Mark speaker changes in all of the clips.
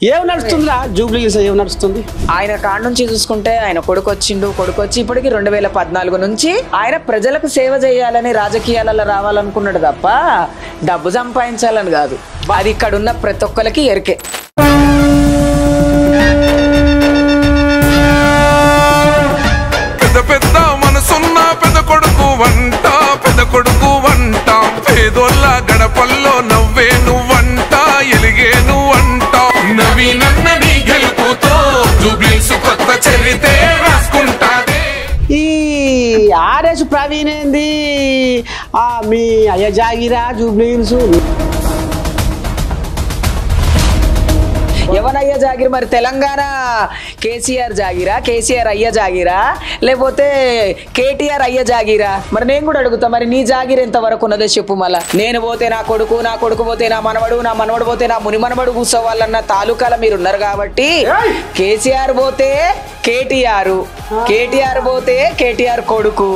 Speaker 1: ఏం నడుస్తుందిరా Jubilee hills ఏం నడుస్తుంది?
Speaker 2: ఆయన కాడ నుంచి చూసుకుంటే ఆయన కొడుకు వచ్చి ఇప్పటికి 2014 నుంచి ఆయన ప్రజలకు సేవ చేయాలని రాజకీయాలలో రావాలనుకున్నాడు తప్ప డబ్బు సంపాదించాలని కాదు. అది ఇక్కడ ఉన్న ప్రతి ఒక్కరికి ఎరికే.
Speaker 3: పెద్ద మనసున్న పెద్ద కొడుకు వంట పేదోళ్ళ గడపల్లో నవ్వే నువ్వంట ఎలిగే నువ్వంట నవీనన్నని గెలుపుతో జూబ్లీ హిల్స్ కొత్త చరితే రాసుకుంటాదే.
Speaker 1: ఈ ఆర్ఎస్ ప్రవీణ్ ఏంది మీ అయ్య జాగిరా జూబ్లీ హిల్స్?
Speaker 2: ఎవరయ్య జాగిరి మరి? తెలంగాణ కేసీఆర్ జాగిరా, కేసీఆర్ అయ్య జాగిరా, లేకపోతే కేటీఆర్ అయ్య జాగిరా? మరి నేను కూడా అడుగుతా, మరి నీ జాగిరి ఎంత వరకు ఉన్నదో చెప్పు. మళ్ళా నేను పోతే నా కొడుకు పోతే నా మనవడు పోతే నా ముని మనవడు కూర్చోవాలన్న తాలూకాల మీరు ఉన్నారు కాబట్టి కేసీఆర్ పోతే కేటీఆర్ పోతే కేటీఆర్ కొడుకు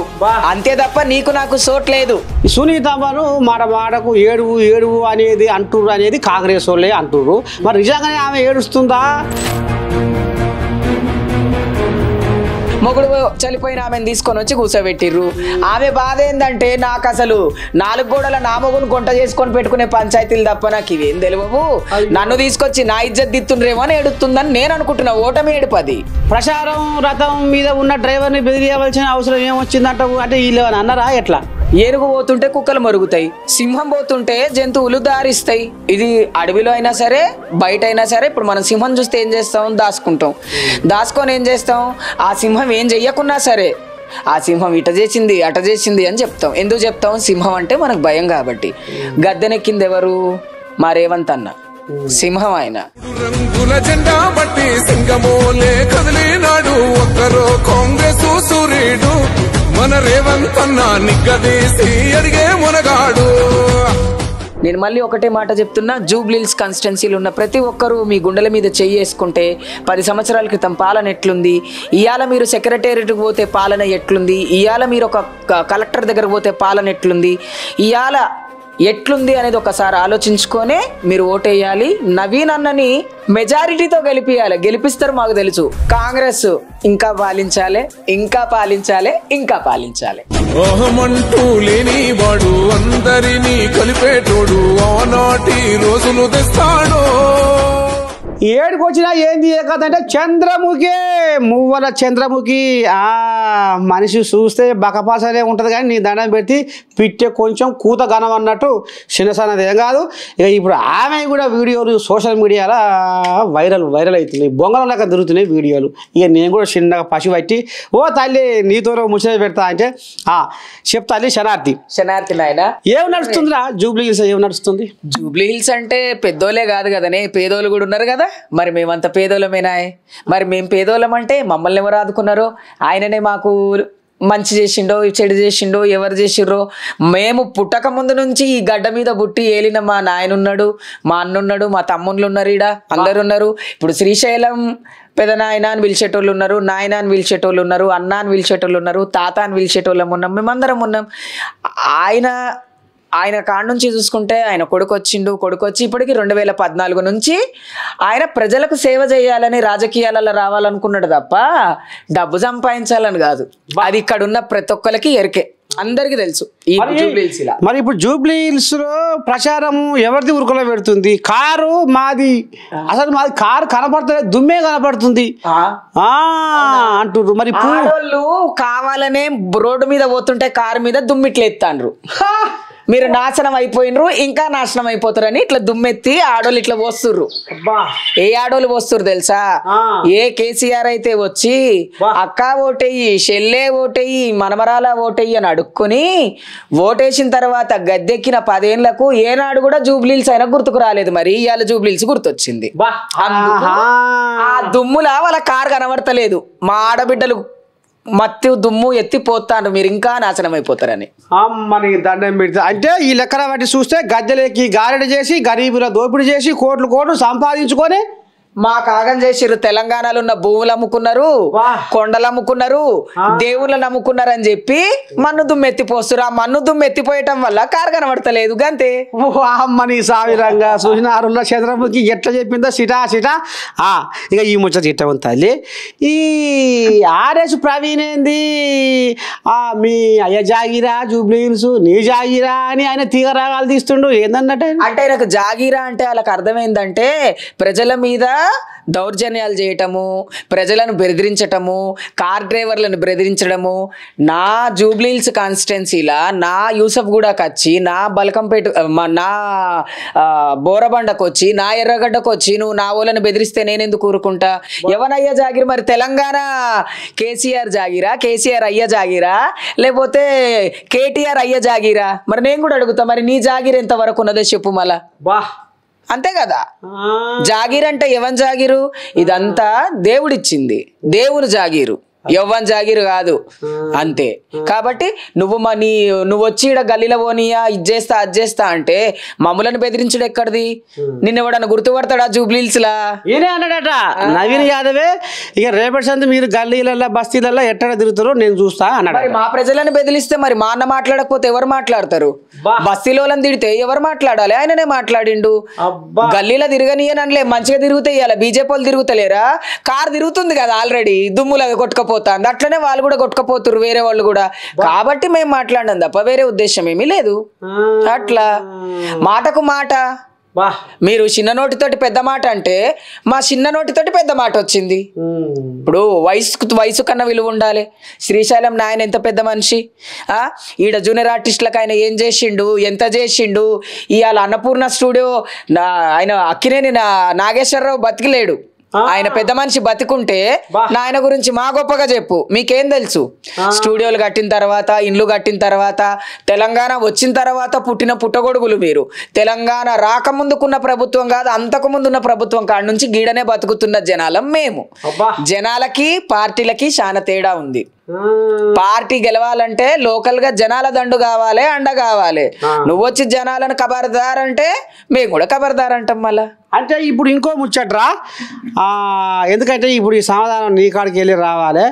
Speaker 2: అంతే తప్ప నీకు నాకు సోట్లేదు.
Speaker 1: సునీతమ్మను మాటకు ఏడువు అనేది అంటుర్రు అనేది కాంగ్రెస్ వాళ్ళే అంటుర్రు. మరి నిజంగానే ఆమె ఏడుస్తుందా?
Speaker 2: మొగుడు చనిపోయిన ఆమెను తీసుకొని వచ్చి కూర్చోబెట్టిర్రు. ఆమె బాధ ఏంటంటే నాకు అసలు 4 గోడల నా మొగును కొంట చేసుకొని పెట్టుకునే పంచాయతీలు తప్ప నాకు ఇవేం తెలియవు, నన్ను తీసుకొచ్చి నా ఇజ్జత్ దిత్తుండ్రేమో అని ఏడుతుందని నేను అనుకుంటున్నా. ఓటమి ఏడుపది.
Speaker 1: ప్రచారం రథం మీద ఉన్న డ్రైవర్ని బెదిరియవలసిన అవసరం ఏమొచ్చిందంటావు? అంటే వీళ్ళు అన్నారా ఎట్లా?
Speaker 2: ఏనుగు పోతుంటే కుక్కలు మరుగుతాయి, సింహం పోతుంటే జంతువులు దారిస్తాయి. ఇది అడవిలో అయినా సరే బయట అయినా సరే. ఇప్పుడు మనం సింహం చూస్తే ఏం చేస్తాం? దాచుకొని ఏం చేస్తాం? ఆ సింహం ఏం చెయ్యకున్నా సరే ఆ సింహం ఇట చేసింది అట చేసింది అని చెప్తాం. ఎందుకు చెప్తాం? సింహం అంటే మనకు భయం కాబట్టి. గద్దెనెక్కింది ఎవరు? మా రేవంత్ అన్న, సింహం ఆయన.
Speaker 3: రంగుల జెండా బట్టి సింగమోలే కదిలినాడు ఒక్కరో కాంగ్రెస్ సూర్యుడు మన రేవంత్ అన్న నిగ్గదీసి అడిగే మునగాడు.
Speaker 2: నేను మళ్ళీ ఒకటే మాట చెప్తున్నా, జూబ్లీ హిల్స్ కాన్స్టిట్యున్సీలో ఉన్న ప్రతి ఒక్కరూ మీ గుండెల మీద చేసుకుంటే 10 సంవత్సరాల క్రితం పాలన ఎట్లుంది, ఇవాళ మీరు సెక్రటేరియట్కి పోతే పాలన ఎట్లుంది, ఇవాళ మీరు ఒక కలెక్టర్ దగ్గరకు పోతే పాలన ఎట్లుంది, ఇవాళ ఎట్లుంది అనేది ఒకసారి ఆలోచించుకొనే మీరు ఓటేయాలి. నవీన్ అన్నని మెజారిటీతో గెలిపిస్తారు మాకు తెలుసు. కాంగ్రెస్ ఇంకా పాలించాలి.
Speaker 3: ఓహమంటూ లేని వాడు అందరినీ కలిపేటోడు ఆనాటి రోజులు తెస్తాడు.
Speaker 1: ఏడుకొచ్చినా ఏంది కదంటే మువ్వల చంద్రముఖి. మనిషి చూస్తే బకపాసనే ఉంటుంది కానీ నీ దండం పెట్టి పిట్టే కొంచెం కూత గనం అన్నట్టు చిన్నసన్నది ఏం కాదు. ఇక ఇప్పుడు ఆమె కూడా వీడియోలు సోషల్ మీడియాలో వైరల్ అవుతున్నాయి, బొంగల లెక్క తిరుగుతున్నాయి వీడియోలు. ఇక నేను కూడా చిన్నగా పసి పట్టి ఓ తల్లి నీతో ముచ్చట పెడతా అంటే చెప్తా శనార్థి నాయన. ఏం నడుస్తుందిరా జూబ్లీ హిల్స్? ఏం నడుస్తుంది?
Speaker 2: జూబ్లీ హిల్స్ అంటే పెద్దోళ్ళే కాదు కదనే, పేదోళ్ళు కూడా ఉన్నారు కదా. మరి మేమంత పేదోళ్ళమేనా? మరి మేము పేదోళ్ళం అంటే మమ్మల్ని ఎవరు ఆదుకున్నారో? ఆయననే మాకు మంచి చేసిండో చెడు చేసిండో ఎవరు చేసిర్రో? మేము పుట్టక ముందు నుంచి ఈ గడ్డ మీద పుట్టి ఏలిన మా నాయనున్నాడు, మా అన్నున్నాడు, మా తమ్ముళ్ళు ఉన్నారు, ఈడ అందరు ఉన్నారు. ఇప్పుడు శ్రీశైలం పెదనాయన అని పిలిచేటోళ్ళు ఉన్నారు, నాయన అని పిలిచేటోళ్ళు ఉన్నారు, అన్న అని పిలిచేటోళ్ళు ఉన్నారు, తాత అని పిలిచేటోళ్ళం ఉన్నాం, మేమందరం ఉన్నాం. ఆయన కాడ నుంచి చూసుకుంటే ఆయన కొడుకు వచ్చి ఇప్పటికి 2014 నుంచి ఆయన ప్రజలకు సేవ చేయాలని రాజకీయాలలో రావాలనుకున్నాడు తప్ప డబ్బు సంపాదించాలని కాదు. అది ఇక్కడ ఉన్న ప్రతి ఒక్కరికి ఎరికే, అందరికి తెలుసు.
Speaker 1: మరి ఇప్పుడు జూబ్లీ హిల్స్ లో ప్రచారం ఎవరిది ఉరుకులో పెడుతుంది? కారు మాది, అసలు మాది కారు కనపడుతుంది, దుమ్మే కనపడుతుంది అంటున్నారు. మరి
Speaker 2: వాళ్ళు కావాలనే రోడ్డు మీద పోతుంటే కారు మీద దుమ్మిట్లు ఎత్తాండ్రు. మీరు నాశనం అయిపోయినరు, ఇంకా నాశనం అయిపోతారని ఇట్లా దుమ్మెత్తి ఆడోళ్ళు ఇట్లా పోస్తుర్రు. ఏ ఆడోళ్ళు పోస్తుర్రు తెలుసా? ఏ కేసీఆర్ అయితే వచ్చి అక్క ఓటెయ్యి, షెల్లే ఓటెయ్యి, మనమరాల ఓటెయ్యి అని అడుక్కుని ఓటేసిన తర్వాత గద్దెక్కిన 10 ఏళ్లకు ఏనాడు కూడా జూబ్లీ హిల్స్ అయినా గుర్తుకు రాలేదు. మరి ఇవాళ జూబ్లీ హిల్స్ గుర్తొచ్చింది. ఆ దుమ్ములా వాళ్ళ కారు కనబడతలేదు. మా ఆడబిడ్డలు మత్తి దుమ్ము ఎత్తిపోతాను, మీరు ఇంకా నాశనం అయిపోతారని.
Speaker 1: అమ్మని దండం పెడితే అంటే ఈ లెక్కన బట్టి చూస్తే గద్దెలకి గారెడ చేసి గరీబుల దోపిడీ చేసి కోట్లు సంపాదించుకొని
Speaker 2: మా కాగం చేసిర్రు. తెలంగాణలో ఉన్న భూములు అమ్ముకున్నారు, కొండలు అమ్ముకున్నారు, దేవుళ్ళని అమ్ముకున్నారు అని చెప్పి మన్ను దుమ్ము ఎత్తిపోస్తారు. ఆ మన్ను దుమ్ము ఎత్తిపోయటం వల్ల కారు కనబడతలేదు గంతే.
Speaker 1: అమ్మని సావిరంగా చూసినారులో చంద్రముఖి ఎట్లా చెప్పిందో సిటా ఇక ఈ ముచ్చట ఇట్ట ఉంది. ఈ ఆర్ఎస్ ప్రవీణ్ ఏంది మీ అయ్య జాగిరా జూబ్లీహిల్స్ నీ జాగిరా అని ఆయన తీగ రాగాలు తీస్తుండు ఏందన్నట్టు.
Speaker 2: అంటే ఆయనకు జాగీరా అంటే వాళ్ళకి అర్థమైందంటే ప్రజల మీద దౌర్జన్యాలు చేయటము, ప్రజలను బెదిరించటము, కార్ డ్రైవర్లను బెదిరించడము. నా జూబ్లీహిల్స్ కాన్స్టిట్యున్సీలా నా యూసఫ్గూడకు వచ్చి, నా బల్కంపేట, నా బోరబండకు వచ్చి, నా ఎర్రగడ్డకు వచ్చి నువ్వు నా వాళ్ళని బెదిరిస్తే నేనెందుకు ఊరుకుంటా? ఎవనయ్యా జాగిరి? మరి తెలంగాణ కేసీఆర్ జాగిరా, కేసీఆర్ అయ్య జాగిరా, లేకపోతే కేటీఆర్ అయ్య జాగిరా? మరి నేను కూడా అడుగుతా, మరి నీ జాగిరి ఎంత వరకు ఉన్నదో చెప్పు మళ్ళా. అంతే కదా. జాగీర్ అంటే ఎవన్ జాగీరు? ఇదంతా దేవుడిచ్చింది, దేవుని జాగీరు, ఎవ్వని జాగీరు కాదు. అంతే. కాబట్టి నువ్వు నువ్వు వచ్చి ఇక్కడ గల్లీలో పోనీయా ఇది చేస్తా అది చేస్తా అంటే మమ్మలను బెదిరించడు ఎక్కడిది? నిన్నెవడన్నా గుర్తుపడతాడా జూబ్లీహిల్స్ లా?
Speaker 1: ఈయనే అన్నాడట నవీన్ యాదవే, ఇక రేపటి సంది మీరు గల్లీలలో బస్తీలలో ఎక్కడ తిరుగుతారో నేను చూస్తా అన్నాడు.
Speaker 2: మరి మా ప్రజలను బెదిరిస్తే మరి మా అన్న మాట్లాడకపోతే ఎవరు మాట్లాడతారు? బస్తీలోలను తిడితే ఎవరు మాట్లాడాలి? ఆయననే మాట్లాడిండు. గల్లీలో తిరగనియనలే, మంచిగా తిరుగుతాయి. ఇలా బీజేపీ వాళ్ళు తిరుగుతలేరా? కారు తిరుగుతుంది కదా ఆల్రెడీ, దుమ్ములాగా కొట్టుకపోతుంది. అట్లనే వాళ్ళు కూడా కొట్టుకపోతున్నారు, వేరే వాళ్ళు కూడా. కాబట్టి మేము మాట్లాడినాం తప్ప వేరే ఉద్దేశం ఏమీ లేదు. అట్లా మాటకు మాట. మీరు చిన్న నోటితోటి పెద్ద మాట అంటే మా చిన్న నోటితోటి పెద్ద మాట వచ్చింది. ఇప్పుడు వయసు కన్నా విలువ ఉండాలి. శ్రీశైలం నాయన ఎంత పెద్ద మనిషి. ఈడ జూనియర్ ఆర్టిస్టులకు ఆయన ఏం చేసిండు, ఎంత చేసిండు. ఇవాళ అన్నపూర్ణ స్టూడియో ఆయన అక్కినేని నాగేశ్వరరావు బతికిలేడు. ఆయన పెద్ద మనిషి బతికుంటే నాయన గురించి మా గొప్పగా చెప్పు. మీకేం తెలుసు? స్టూడియోలు కట్టిన తర్వాత, ఇండ్లు కట్టిన తర్వాత, తెలంగాణ వచ్చిన తర్వాత పుట్టిన పుట్టగొడుగులు మీరు. తెలంగాణ రాకముందుకున్న ప్రభుత్వం కాదు, అంతకు ముందున్న ప్రభుత్వం కాడ నుంచి గీడనే బతుకుతున్న జనాలం మేము. జనాలకి పార్టీలకి చాలా తేడా ఉంది. పార్టీ గెలవాలంటే లోకల్ గా జనాల దండు కావాలి, అండ కావాలి. నువ్వు వచ్చి జనాలను ఖబర్దార్ అంటే మేము కూడా ఖబర్దార్ అంటాం మళ్ళా.
Speaker 1: అంటే ఇప్పుడు ఇంకో ముచ్చట్రా, ఎందుకంటే ఇప్పుడు ఈ సమాధానం నీ కాడికి వెళ్ళి రావాలి.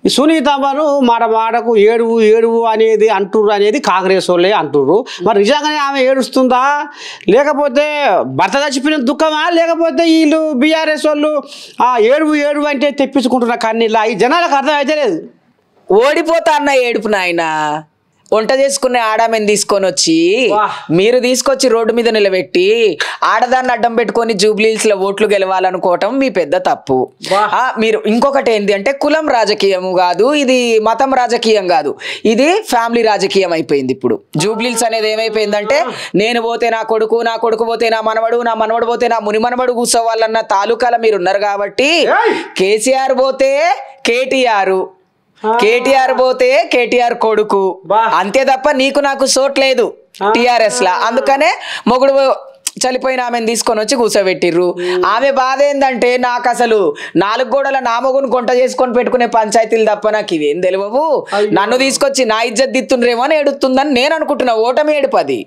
Speaker 1: ఈ సునీతమ్మను మాటకు ఏడువు అనేది అంటుర్రు అనేది కాంగ్రెస్ వాళ్ళే అంటుర్రు. మరి నిజంగానే ఆమె ఏడుస్తుందా, లేకపోతే భర్త చచ్చిపోయిన దుఃఖమా, లేకపోతే వీళ్ళు బీఆర్ఎస్ వాళ్ళు ఏడువు అంటే తెప్పించుకుంటున్న కన్నీళ్ళ ఈ జనాలకు అర్థం అయితే లేదు.
Speaker 2: ఓడిపోతా అన్న ఏడుపు నాయన. వంట చేసుకునే ఆడామెను తీసుకొని వచ్చి మీరు తీసుకొచ్చి రోడ్డు మీద నిలబెట్టి ఆడదాన్ని అడ్డం పెట్టుకొని జూబ్లీహిల్స్ లో ఓట్లు గెలవాలనుకోవటం మీ పెద్ద తప్పు. మీరు ఇంకొకటి ఏంటి అంటే కులం రాజకీయం కాదు, ఇది మతం రాజకీయం కాదు, ఇది ఫ్యామిలీ రాజకీయం అయిపోయింది. ఇప్పుడు జూబ్లీహిల్స్ అనేది ఏమైపోయిందంటే నేను పోతే నా కొడుకు పోతే నా మనవడు పోతే నా ముని మనవడు కూర్చోవాలన్న తాలూకాల మీరు ఉన్నారు. కాబట్టి కేసీఆర్ పోతే కేటీఆర్ పోతే కేటీఆర్ కొడుకు, అంతే తప్ప నీకు నాకు సోట్లేదు టిఆర్ఎస్ లా. అందుకనే మొగుడు చనిపోయిన ఆమెను తీసుకొని వచ్చి కూర్చోబెట్టిర్రు. ఆమె బాధ ఏంటంటే నాకు అసలు 4 గోడల నా మొగుని కొంట చేసుకొని పెట్టుకునే పంచాయతీలు తప్ప నాకు ఇవేం తెలియవు, నన్ను తీసుకొచ్చి నా ఇజ్జత్ దిత్తుండ్రేమో అని ఏడుతుందని నేను అనుకుంటున్నా. ఓటమి ఏడుపది.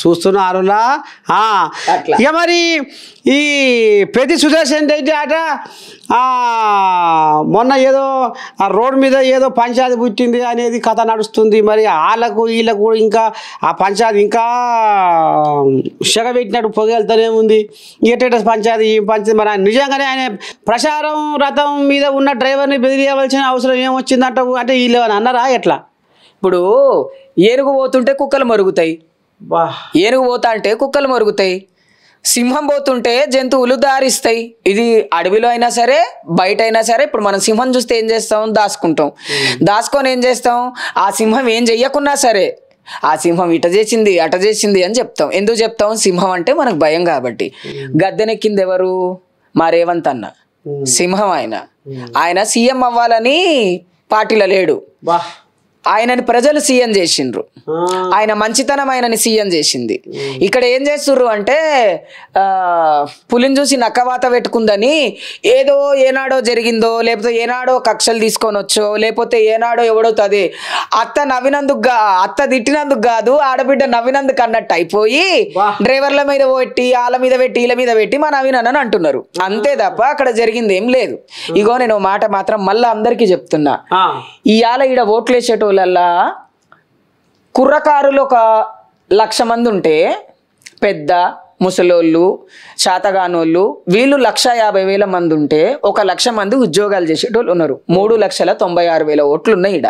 Speaker 1: చూస్తున్నారులా. ఇక మరి ఈ ప్రతి సుదర్శన్ రెడ్డి ఆట మొన్న ఏదో ఆ రోడ్డు మీద ఏదో పంచాయతీ పుట్టింది అనేది కథ నడుస్తుంది. మరి వీళ్ళకు కూడా ఇంకా ఆ పంచాయతీ ఇంకా సెగబెట్టినట్టు పొగెళ్తూనే ఉంది. ఎట్ట పంచాయతీ మరి నిజంగానే ఆయన ప్రచారం రథం మీద ఉన్న డ్రైవర్ని బెదిరియవలసిన అవసరం ఏమొచ్చిందంట అంటే వీళ్ళు ఏమైనా అన్నారా ఎట్లా?
Speaker 2: ఇప్పుడు ఏనుగు పోతుంటే కుక్కలు మరుగుతాయి, ఏనుగు పోతా అంటే కుక్కలు మరుగుతాయి, సింహం పోతుంటే జంతువులు దారిస్తాయి. ఇది అడవిలో అయినా సరే బయట అయినా సరే. ఇప్పుడు మనం సింహం చూస్తే ఏం చేస్తాం? దాచుకొని ఏం చేస్తాం? ఆ సింహం ఏం చెయ్యకున్నా సరే ఆ సింహం ఇట చేసింది అట చేసింది అని చెప్తాం. ఎందుకు చెప్తాం? సింహం అంటే మనకు భయం కాబట్టి. గద్దెనెక్కింది ఎవరు? మా రేవంత్ అన్న సింహం. ఆయన సీఎం అవ్వాలని పార్టీలో లేడు. ఆయనని ప్రజలు సీఎం చేసిండ్రు, ఆయన మంచితనం ఆయనని సీఎం చేసింది. ఇక్కడ ఏం చేస్తుర్రు అంటే పులిని చూసి నక్కవాత పెట్టుకుందని ఏదో ఏనాడో జరిగిందో, లేకపోతే ఏనాడో కక్షలు తీసుకొని వచ్చో, లేకపోతే ఏనాడో ఎవడవుతుంది అత్త నవ్వినందుకు అత్త తిట్టినందుకు కాదు ఆడబిడ్డ నవ్వినందుకు అన్నట్టు అయిపోయి డ్రైవర్ల మీద పెట్టి వాళ్ళ మీద పెట్టి వీళ్ళ మీద పెట్టి మా నవీనని అంటున్నారు. అంతే తప్ప అక్కడ జరిగింది ఏం లేదు. ఇగో నేను మాట మాత్రం మళ్ళీ అందరికీ చెప్తున్నా, ఇవాళ ఈడ ఓట్లేసేటోళ్ళల్లా కుర్రకారులు 1,00,000 మంది ఉంటే పెద్ద ముసలోళ్ళు శాతగానోళ్ళు వీళ్ళు 1,50,000 మంది ఉంటే 1,00,000 మంది ఉద్యోగాలు చేసేటోళ్ళు ఉన్నారు. 3,96,000 ఓట్లు ఉన్నాయి ఈడ.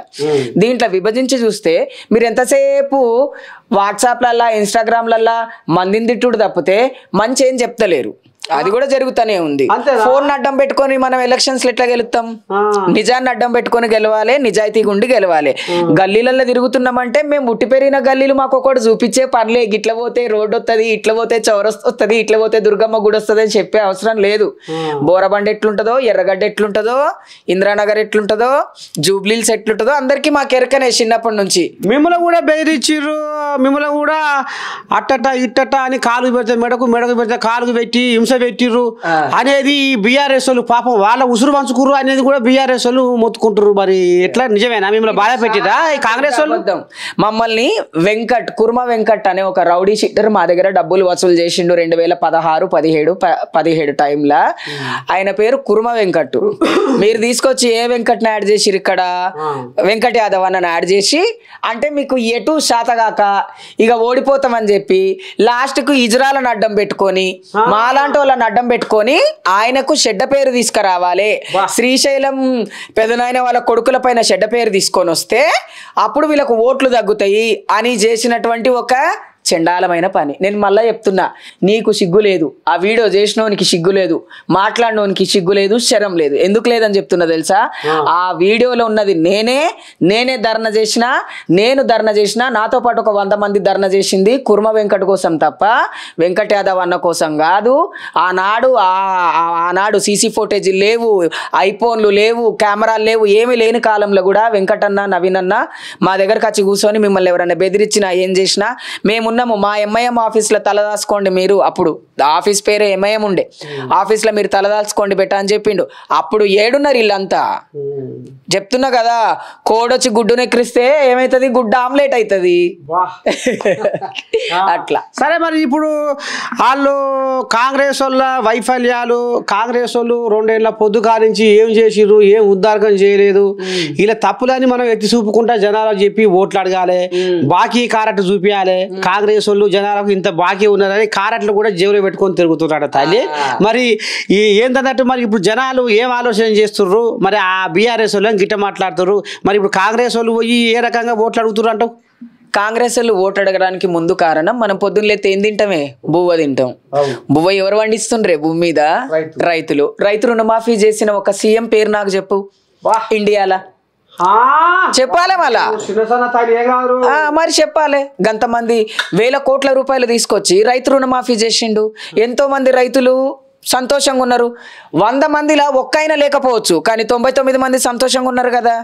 Speaker 2: దీంట్లో విభజించి చూస్తే మీరు ఎంతసేపు వాట్సాప్లల్లా ఇన్స్టాగ్రామ్లల్లా మందిని తిట్టుడు తప్పితే మంచి ఏం చెప్తలేరు. అది కూడా జరుగుతూనే ఉంది. ఫోన్ అడ్డం పెట్టుకొని మనం ఎలక్షన్స్ ఎట్లా గెలుస్తాం? నిజాన్ని అడ్డం పెట్టుకొని గెలవాలి, నిజాయితీ గుండి గెలవాలి. గల్లీలలో తిరుగుతున్నామంటే మేము ఉట్టి పెరిగిన గల్లీలు మాకు ఒకటి చూపించే పనిలే. ఇట్లా పోతే రోడ్డు వస్తుంది, ఇట్లా పోతే చౌరస్తా వస్తుంది, ఇట్లా పోతే దుర్గమ్మ గుడి వస్తుంది అని చెప్పే అవసరం లేదు. బోరబండ ఎట్లుంటుందో, ఎర్రగడ్డ ఎట్లుంటుందో, ఇంద్రానగర్ ఎట్లుంటుందో, జూబ్లీల్స్ ఎట్లుంటుందో అందరికీ మాకు ఎరకనే చిన్నప్పటి నుంచి.
Speaker 1: మిమ్మల్ని కూడా బెదిరించిర్రు, మిమ్మల్ని కూడా అట్టట ఇట్టట అని కాలుకు పెడితే మెడకు పెడితే కాలుకు పెట్టి హింస పెట్టిర్రు అనేది బీఆర్ఎస్ వాళ్ళు పాపం వాళ్ళ ఉసురు పంచుకుర్రు అనేది కూడా బీఆర్ఎస్ వాళ్ళు మొత్తుకుంటారు. మరి ఎట్లా నిజమేనా? మిమ్మల్ని బాధ పెట్టిరా ఈ కాంగ్రెస్ వాళ్ళు?
Speaker 2: మమ్మల్ని కుర్మ వెంకట్ అనే ఒక రౌడీ షీటర్ మా దగ్గర డబ్బులు వసూలు చేసిండు 2016-17 టైంలో. ఆయన పేరు కుర్మ వెంకట్. మీరు తీసుకొచ్చి ఏ వెంకట్ని యాడ్ చేసిరు ఇక్కడ? వెంకట్ యాదవ్ అన్న యాడ్ చేసి అంటే మీకు ఎటు శాతగాక ఇక ఓడిపోతామని చెప్పి లాస్ట్ కు ఇజ్రాలను అడ్డం పెట్టుకొని మాలాంటి వాళ్ళని అడ్డం పెట్టుకొని ఆయనకు చెడ్డ పేరు తీసుకురావాలి, శ్రీశైలం పెదనాయన వాళ్ళ కొడుకుల పైన చెడ్డ పేరు తీసుకొని వస్తే అప్పుడు వీళ్ళకు ఓట్లు తగ్గుతాయి అని చేసినటువంటి ఒక చండాలమైన పని. నేను మళ్ళీ చెప్తున్నా, నీకు సిగ్గు లేదు, ఆ వీడియో చేసినోనికి సిగ్గు లేదు, మాట్లాడినోనికి సిగ్గు లేదు, శరం లేదు. ఎందుకు లేదని చెప్తున్నా తెలుసా? ఆ వీడియోలో ఉన్నది నేనే ధర్నా చేసిన, నేను ధర్నా చేసిన, నాతో పాటు ఒక 100 మంది ధర్నా చేసింది కుర్మ వెంకట్ కోసం తప్ప వెంకట్ యాదవ్ అన్న కోసం కాదు. ఆనాడు సీసీ ఫోటేజ్ లేవు, ఐఫోన్లు లేవు, కెమెరాలు లేవు, ఏమీ లేని కాలంలో కూడా వెంకటన్న నవీన్ అన్న మా దగ్గరకు వచ్చి కూర్చొని మిమ్మల్ని ఎవరైనా బెదిరించినా ఏం చేసినా మేము మా ఎంఐఎం ఆఫీస్లో తలదాచుకోండి, మీరు అప్పుడు ఆఫీస్ పేరే ఎంఐఎం ఉండే, ఆఫీస్లో మీరు తలదాచుకోండి బెట్ట అని చెప్పిండు. అప్పుడు ఏడున్నారు వీళ్ళంతా. చెప్తున్నా కదా, కోడొచ్చి గుడ్డు నెక్కిరిస్తే ఏమైతుంది? గుడ్డు ఆమ్లెట్ అవుతుంది. అట్లా.
Speaker 1: సరే, మరి ఇప్పుడు వాళ్ళు కాంగ్రెస్ వాళ్ళ వైఫల్యాలు, కాంగ్రెస్ వాళ్ళు 2 ఏళ్ల పొద్దుగా నుంచి ఏం చేసిర్రు, ఏం ఉద్దారకం చేయలేదు, ఇలా తప్పులని మనం ఎత్తి చూపుకుంటా జనాలకు చెప్పి ఓట్లు అడగాలి, బాకీ కారట్ చూపించాలి. కాంగ్రెస్ వాళ్ళు జనాలకు ఇంత బాకీ ఉన్నారని కారట్లు కూడా జేబులో పెట్టుకొని తిరుగుతున్నాడు తల్లి. మరి ఏంటన్నట్టు మరి ఇప్పుడు జనాలు ఏం ఆలోచన చేస్తుర్రు? మరి ఆ బీఆర్ఎస్ వాళ్ళు గిట్ట మాట్లాడుతున్నారు. మరి ఇప్పుడు కాంగ్రెస్ వాళ్ళు పోయి ఏ రకంగా ఓట్లు అడుగుతున్నారు అంటావు?
Speaker 2: కాంగ్రెస్ వాళ్ళు ఓటు అడగడానికి ముందు కారణం, మనం పొద్దున్నలేతే ఏం తింటామే? బువ్వ తింటాం. బువ్వ ఎవరు పండిస్తుండ్రే భూమి మీద? రైతులు. రైతు రుణమాఫీ చేసిన ఒక సీఎం పేరు నాకు చెప్పు ఇండియాలో. చెప్పాలి మళ్ళా, మరి చెప్పాలి. గంతమంది వేల కోట్ల రూపాయలు తీసుకొచ్చి రైతు రుణమాఫీ చేసిండు. ఎంతో మంది రైతులు సంతోషంగా ఉన్నారు. 100 మందిలా ఒక్కైనా లేకపోవచ్చు, కానీ 99 మంది సంతోషంగా ఉన్నారు కదా.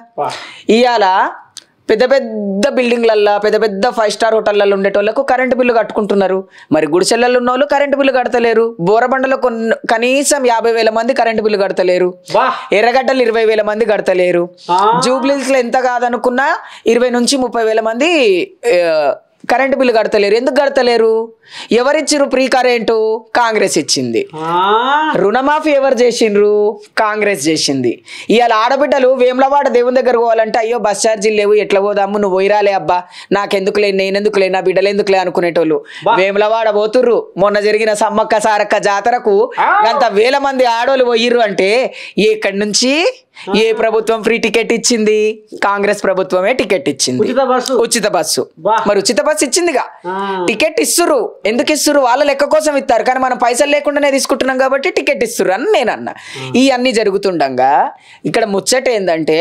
Speaker 2: ఇవాళ పెద్ద పెద్ద బిల్డింగ్లల్లో, పెద్ద పెద్ద 5 స్టార్ హోటళ్లలో ఉండేటోళ్ళకు కరెంటు బిల్లు కట్టుకుంటున్నారు. మరి గుడిసెలలో ఉన్న వాళ్ళు కరెంటు బిల్లు కడతలేరు. బోరబండలో కనీసం 50,000 మంది కరెంటు బిల్లు కడతలేరు. ఎర్రగడ్డలు 20,000 మంది కడతలేరు. జూబ్లీస్ లో ఎంత కాదనుకున్నా 20 నుంచి 30,000 మంది కరెంటు బిల్లు కడతలేరు. ఎందుకు కడతలేరు? ఎవరిచ్చిర్రు ఫ్రీ కరెంటు? కాంగ్రెస్ ఇచ్చింది. రుణమాఫీ ఎవరు చేసిండ్రు? కాంగ్రెస్ చేసింది. ఇవాళ ఆడబిడ్డలు వేములవాడ దేవుని దగ్గర పోవాలంటే అయ్యో బస్ ఛార్జీలు లేవు, ఎట్లా పోదాము, నువ్వు పోయిరాలే అబ్బా, నాకెందుకులే, నేనెందుకులే, నా బిడ్డలు ఎందుకులే అనుకునేటోళ్ళు వేములవాడ పోతుర్రు. మొన్న జరిగిన సమ్మక్క సారక్క జాతరకు గంత వేల మంది ఆడోళ్ళు పోయిర్రు అంటే ఎక్కడి నుంచి? ఏ ప్రభుత్వం ఫ్రీ టికెట్ ఇచ్చింది? కాంగ్రెస్ ప్రభుత్వమే టికెట్ ఇచ్చింది, ఉచిత బస్సు. మరి ఉచిత బస్సు ఇచ్చిందిగా, టికెట్ ఇస్తురు. ఎందుకు ఇస్తురు? వాళ్ళ లెక్క కోసం ఇస్తారు, కానీ మనం పైసలు లేకుండానే తీసుకుంటున్నాం కాబట్టి టికెట్ ఇస్తురు అని నేను అన్నా. ఈ అన్ని జరుగుతుండగా ఇక్కడ ముచ్చట ఏంటంటే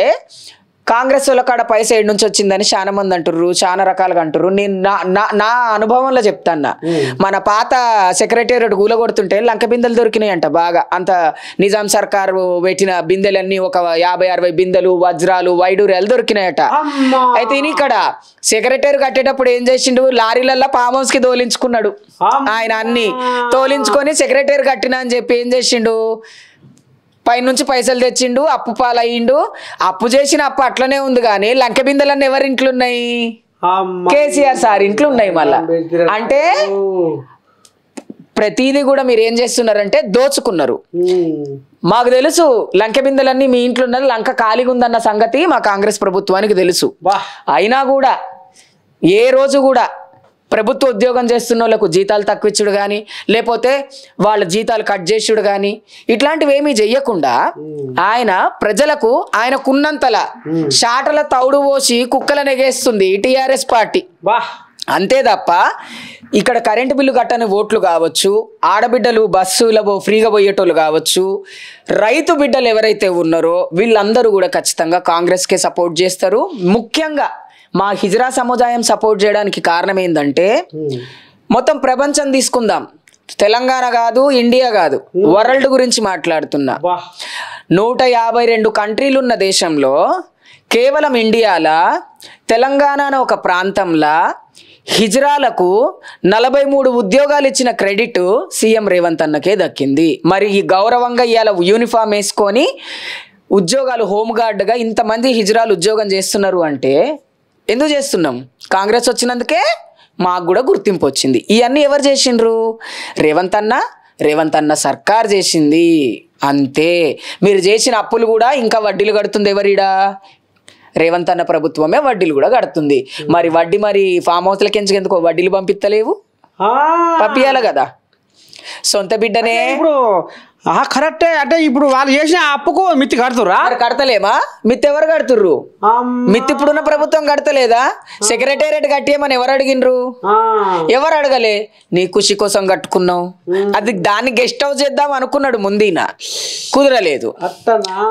Speaker 2: కాంగ్రెస్ వాళ్ళ కాడ పైసా ఏడు నుంచి వచ్చిందని చాలా మంది అంటుర్రు, చాలా రకాలుగా అంటుర్రు. నేను నా అనుభవంలో చెప్తాన్నా. మన పాత సెక్రటేరియట్ కూలగొడుతుంటే లంక బిందెలు దొరికినాయి అంట బాగా. అంత నిజాం సర్కారు పెట్టిన బిందెలన్నీ ఒక 50-60 బిందెలు, వజ్రాలు, వైడూర్యాలు దొరికినాయట. అయితే ఇక్కడ సెక్రటరీ కట్టేటప్పుడు ఏం చేసిండు, లారీలల్లో ఫామ్ హౌస్ కి తోలించుకున్నాడు ఆయన. అన్ని తోలించుకొని సెక్రటరీ కట్టినా అని చెప్పి ఏం చేసిండు, పైనుంచి పైసలు తెచ్చిండు, అప్పు పాలయ్యిండు. అప్పు చేసిన అప్పు అట్లనే ఉంది కానీ లంక బిందెలన్నీ ఎవరి ఇంట్లో ఉన్నాయి, కేసీఆర్ సార్ ఇంట్లో ఉన్నాయి. మళ్ళా అంటే ప్రతిదీ కూడా మీరు ఏం చేస్తున్నారంటే దోచుకున్నారు. మాకు తెలుసు లంక బిందెలన్నీ మీ ఇంట్లో ఉన్నది, లంక ఖాళీగా ఉందన్న సంగతి మా కాంగ్రెస్ ప్రభుత్వానికి తెలుసు. అయినా కూడా ఏ రోజు కూడా ప్రభుత్వ ఉద్యోగం చేస్తున్న వాళ్ళకు జీతాలు తక్కువిచ్చుడు కానీ, లేకపోతే వాళ్ళ జీతాలు కట్ చేసుడు కానీ, ఇట్లాంటివి ఏమీ చెయ్యకుండా ఆయన ప్రజలకు ఆయనకున్నంతలా షాటల తౌడు పోసి కుక్కల నెగేస్తుంది టీఆర్ఎస్ పార్టీ. అంతే తప్ప ఇక్కడ కరెంటు బిల్లు కట్టని ఓట్లు కావచ్చు, ఆడబిడ్డలు బస్సులో ఫ్రీగా పోయేటోళ్ళు కావచ్చు, రైతు బిడ్డలు ఎవరైతే ఉన్నారో వీళ్ళందరూ కూడా ఖచ్చితంగా కాంగ్రెస్కే సపోర్ట్ చేస్తారు. ముఖ్యంగా మా హిజ్రా సముదాయం సపోర్ట్ చేయడానికి కారణం ఏంటంటే, మొత్తం ప్రపంచం తీసుకుందాం, తెలంగాణ కాదు, ఇండియా కాదు, వరల్డ్ గురించి మాట్లాడుతున్నా. 152 కంట్రీలు ఉన్న దేశంలో కేవలం ఇండియాలో తెలంగాణ ఒక ప్రాంతంలో హిజ్రాలకు 43 ఉద్యోగాలు ఇచ్చిన క్రెడిట్ సీఎం రేవంత్ అన్నకే దక్కింది. మరి ఈ గౌరవంగా ఇవాళ యూనిఫామ్ వేసుకొని ఉద్యోగాలు హోంగార్డ్గా ఇంతమంది హిజ్రాలు ఉద్యోగం చేస్తున్నారు అంటే ఎందుకు చేస్తున్నాం? కాంగ్రెస్ వచ్చినందుకే మాకు కూడా గుర్తింపు వచ్చింది. ఇవన్నీ ఎవరు చేసిండ్రు? రేవంత్ అన్న సర్కార్ చేసింది. అంతే. మీరు చేసిన అప్పులు కూడా ఇంకా వడ్డీలు కడుతుంది ఎవరిడా? రేవంత్ అన్న ప్రభుత్వమే వడ్డీలు కూడా కడుతుంది. మరి వడ్డీ మరి ఫామ్ హౌస్లకి ఎందుకు వడ్డీలు పంపిస్తలేవు? పంపించాలి కదా. సొంత బిడ్డనే
Speaker 1: ఇప్పుడు కరెక్టే. అంటే ఇప్పుడు వాళ్ళు చేసిన అప్పుకు మిత్తి కడుతురా?
Speaker 2: కడతలేమా? మిత్తి ఎవరు కడుతుర్రు? మిత్తి ఇప్పుడున్న ప్రభుత్వం కడతలేదా? సెక్రటేరియట్ కట్టేయమని ఎవరు అడిగినరు? ఎవరు అడగలే. నీ ఖుషి కోసం కట్టుకున్నావు. అది దాన్ని గెస్ట్ హౌస్ చేద్దాం అనుకున్నాడు ముందీన, కుదరలేదు.